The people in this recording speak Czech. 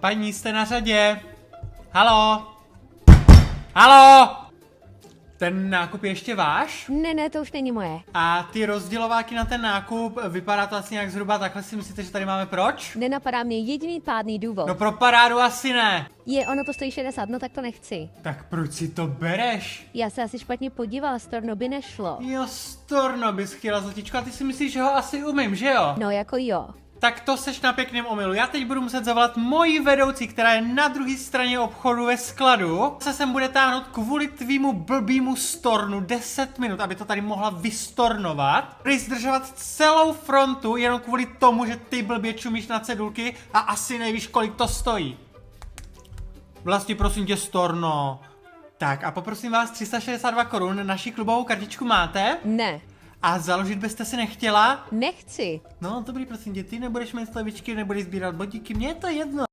Paní, jste na řadě. Halo? Halo? Ten nákup je ještě váš? Ne, to už není moje. A ty rozdělováky na ten nákup, vypadá to asi nějak zhruba takhle, si myslíte, že tady máme proč? Nenapadá mě jediný pádný důvod. No pro parádu asi ne. Ono to stojí 60, no tak to nechci. Tak proč si to bereš? Já se asi špatně podívala, storno by nešlo. Jo, storno bys chtěla, zlatičko, a ty si myslíš, že ho asi umím, že jo? No jako jo. Tak to seš na pěkném omylu. Já teď budu muset zavolat moji vedoucí, která je na druhé straně obchodu ve skladu. Se sem bude táhnout kvůli tvýmu blbýmu stornu 10 minut, aby to tady mohla vystornovat. Budeš zdržovat celou frontu jenom kvůli tomu, že ty blbě čumíš na cedulky a asi nevíš, kolik to stojí. Vlastně prosím tě, storno. Tak a poprosím vás 362 korun, naši klubovou kartičku máte? Ne, A založit byste si nechtěla? nechci. No, dobrý, prosím tě, ty nebudeš mít slevičky, nebudeš sbírat bodíky, mně je to jedno.